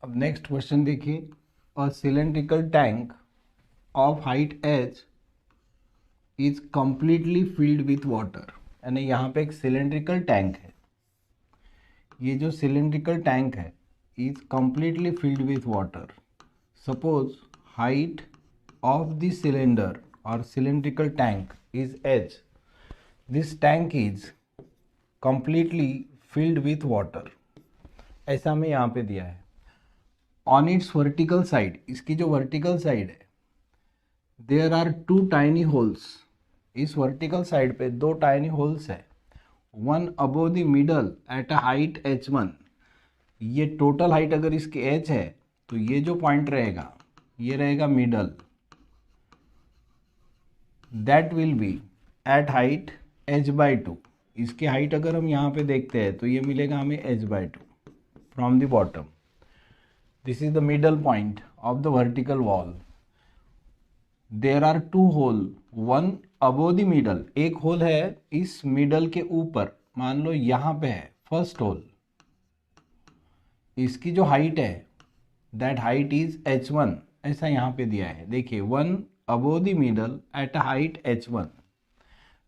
अब next question देखिए, a cylindrical tank of height h is completely filled with water. यानी यहाँ पे एक सिलेंड्रिकल टैंक है, ये जो सिलेंड्रिकल टैंक है is completely filled with water. Suppose height of the cylinder और cylindrical tank is h, this tank is completely filled with water, ऐसा हमें यहाँ पे दिया है। ऑन इट्स वर्टिकल साइड, इसकी जो वर्टिकल साइड है, there are two tiny holes. इस वर्टिकल साइड पे दो टाइनी होल्स है, one above the middle at a height h1। ये टोटल हाइट अगर इसकी h है तो ये जो पॉइंट रहेगा ये रहेगा middle, that will be at height h/2। इसकी हाइट अगर हम यहाँ पे देखते हैं तो ये मिलेगा हमें h/2 from the bottom. This is the middle point of the vertical wall. There are two hole, one above the middle, एक होल है इस मिडल के ऊपर, मान लो यहाँ पे है फर्स्ट होल। इसकी जो हाइट है दैट हाइट इज h1, ऐसा यहाँ पे दिया है। देखिए, one above the middle at height h1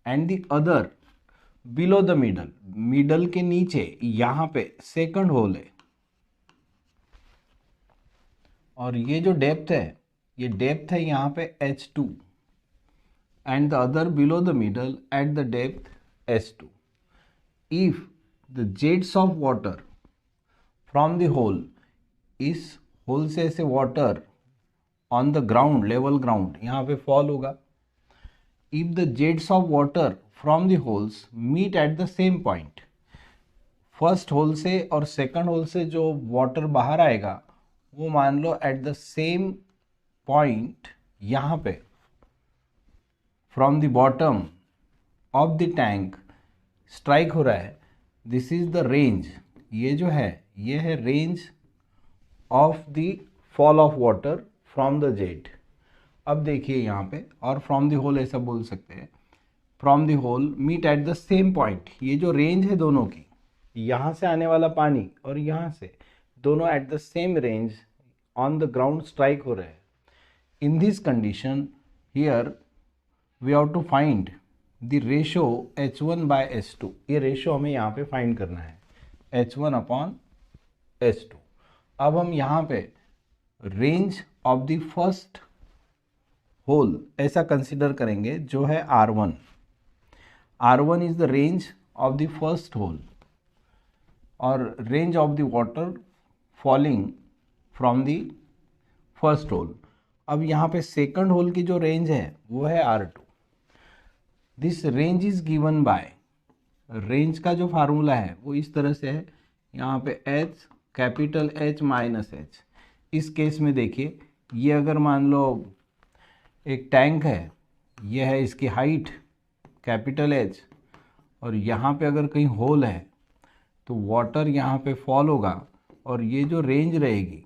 and the other below the middle, middle के नीचे यहाँ पे सेकंड होल है, और ये जो डेप्थ है ये डेप्थ है यहाँ पे h2 and the other below the middle at the depth s2. If the jets of water from the hole, इस होल से ऐसे water on the ground, level ground यहाँ पे फॉल होगा। If the jets of water from the holes meet at the same point, first hole से और second whole से जो वाटर बाहर आएगा वो मान लो एट द सेम पॉइंट यहाँ पे from the bottom of the tank strike हो रहा है। दिस इज द रेंज, ये जो है ये है range of the fall of water from the jet. अब देखिए यहाँ पे, और फ्रॉम द होल ऐसा बोल सकते हैं, from the hole meet at the same point. ये जो रेंज है दोनों की, यहाँ से आने वाला पानी और यहाँ से, दोनों at the same range on the ground strike हो रहे हैं। In this condition here we have to find the ratio h1/s2। ये रेशो हमें यहाँ पे फाइंड करना है, h1/s2। अब हम यहाँ पे range of the first hole ऐसा कंसिडर करेंगे जो है r1। r1 is the range of the first hole और range of the water falling from the first hole. अब यहाँ पे सेकंड होल की जो रेंज है वो है r2। This range is given by, range का जो फार्मूला है वो इस तरह से है, यहाँ पे h, capital H minus h। इस केस में देखिए, ये अगर मान लो एक टैंक है, ये है इसकी हाइट कैपिटल H, और यहाँ पे अगर कहीं होल है तो वाटर यहाँ पे फॉल होगा, और ये जो रेंज रहेगी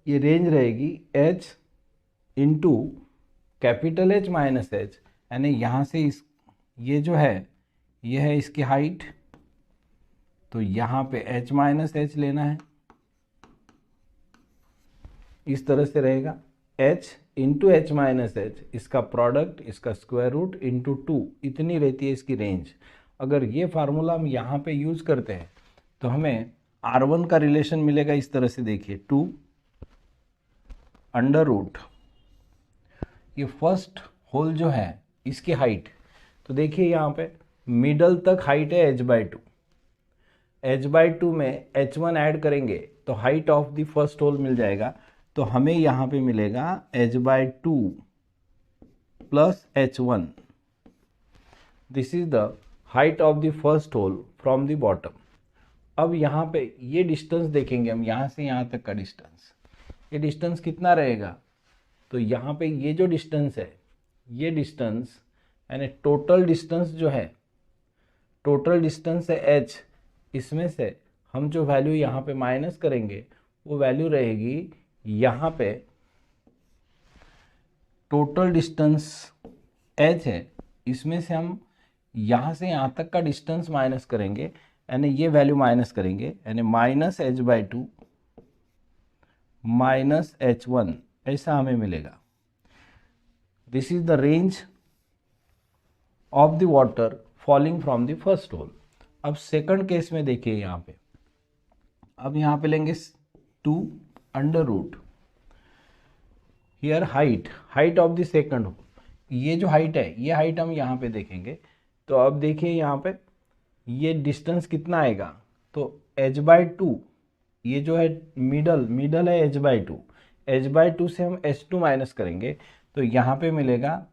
ये रेंज रहेगी h into capital H minus h। यानी यहाँ से इस, ये जो है ये है इसकी हाइट, तो यहाँ पे h माइनस h लेना है, इस तरह से रहेगा h into h minus h, इसका प्रोडक्ट, इसका स्क्वायर रूट इंटू 2, इतनी रहती है इसकी रेंज। अगर ये फार्मूला हम यहाँ पे यूज करते हैं तो हमें r1 का रिलेशन मिलेगा इस तरह से। देखिए, 2 अंडर रूट, ये फर्स्ट होल जो है इसकी हाइट, तो देखिए यहाँ पे मिडल तक हाइट है h/2, h/2 में h1 ऐड करेंगे तो height of the first hole मिल जाएगा, तो हमें यहाँ पे मिलेगा h/2 plus h1। This is the height of the first hole from the bottom. अब यहाँ पे ये डिस्टेंस देखेंगे हम, यहाँ से यहाँ तक का डिस्टेंस, ये डिस्टेंस कितना रहेगा, तो यहाँ पे ये जो डिस्टेंस है, ये डिस्टेंस यानी टोटल डिस्टेंस जो है, टोटल डिस्टेंस है h, इसमें से हम जो वैल्यू यहाँ पे माइनस करेंगे वो वैल्यू रहेगी यहाँ पे, टोटल डिस्टेंस h है, इसमें से हम यहाँ से यहाँ तक का डिस्टेंस माइनस करेंगे, यानी ये वैल्यू माइनस करेंगे, यानी -H/2 -H1 ऐसा हमें मिलेगा। This is the range of the water falling from the first hole. अब सेकंड केस में देखिए यहाँ पे, अब यहाँ पे लेंगे 2 √ here height of the second hole. ये जो हाइट है, ये हाइट हम यहाँ पे देखेंगे। तो अब देखिए यहाँ पे ये डिस्टेंस कितना आएगा, तो H/2, ये जो है मिडल है H/2 से हम H2 माइनस करेंगे, तो यहाँ पे मिलेगा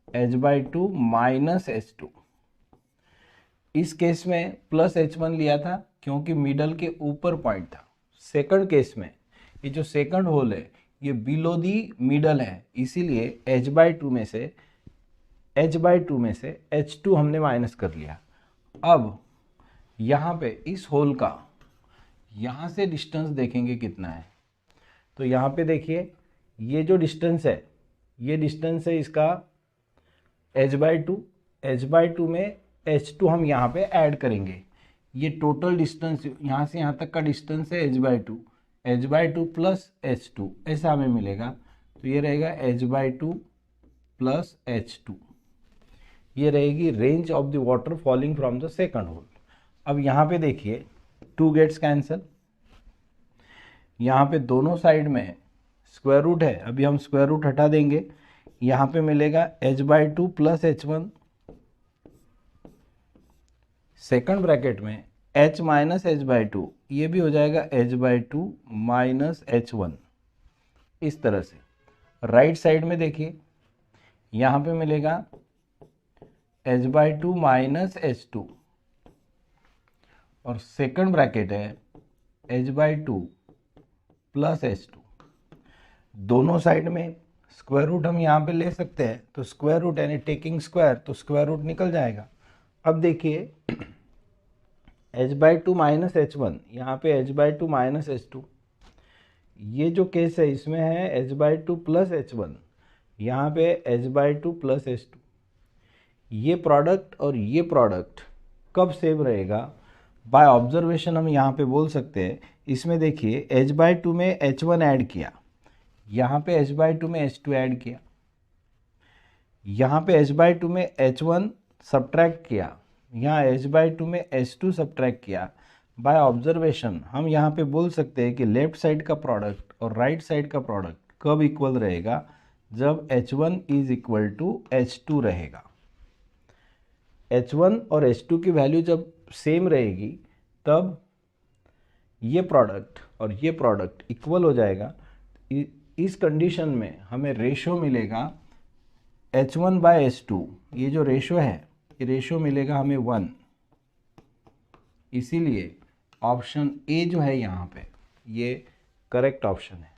H/2 -H2। इस केस में +H1 लिया था क्योंकि मिडल के ऊपर पॉइंट था। सेकंड केस में ये जो सेकंड होल है ये बिलो दी मिडल है, इसीलिए H/2 में से H2 हमने माइनस कर लिया। अब यहाँ पे इस होल का यहाँ से डिस्टेंस देखेंगे कितना है, तो यहाँ पे देखिए ये जो डिस्टेंस है, ये डिस्टेंस है इसका H/2 में H2 हम यहाँ पे ऐड करेंगे। ये टोटल डिस्टेंस यहाँ से यहाँ तक का डिस्टेंस है H/2 प्लस H2 ऐसा हमें मिलेगा। तो ये रहेगा H/2 प्लस H2, ये रहेगी range of the water falling from the second hole. अब यहाँ पे देखिए 2 गेट्स कैंसल, यहाँ पे दोनों साइड में स्क्वायर रूट है, अभी हम स्क्वायर रूट हटा देंगे। यहाँ पे मिलेगा H/2 plus H1, second bracket में H माइनस H/2, ये भी हो जाएगा H/2 माइनस H1। इस तरह से राइट साइड में देखिए यहाँ पे मिलेगा H/2 माइनस H2 और सेकंड ब्रैकेट है H/2 प्लस H2। दोनों साइड में स्क्वायर रूट हम यहाँ पे ले सकते हैं, तो स्क्वायर रूट यानी टेकिंग स्क्वायर, तो स्क्वायर रूट निकल जाएगा। अब देखिए H/2 माइनस H1, यहाँ पे H/2 माइनस H2, ये जो केस है इसमें है H/2 प्लस H1, यहाँ पे H/2 प्लस H2। ये प्रोडक्ट और ये प्रोडक्ट कब सेम रहेगा, बाय ऑब्जर्वेशन हम यहाँ पे बोल सकते हैं। इसमें देखिए H/2 में H1 ऐड किया, यहाँ पे H/2 में H2 ऐड किया, यहाँ पे H/2 में H1 सब्ट्रैक्ट किया, यहाँ H/2 में H2 सब्ट्रैक्ट किया। बाय ऑब्जर्वेशन हम यहाँ पे बोल सकते हैं कि लेफ्ट साइड का प्रोडक्ट और राइट साइड का प्रोडक्ट कब इक्वल रहेगा, जब H1 is equal to H2 रहेगा। H1 और H2 की वैल्यू जब सेम रहेगी तब ये प्रोडक्ट और ये प्रोडक्ट इक्वल हो जाएगा। इस कंडीशन में हमें रेशो मिलेगा H1/H2, ये जो रेशो है ये रेशो मिलेगा हमें 1। इसीलिए ऑप्शन ए जो है यहाँ पे ये करेक्ट ऑप्शन है।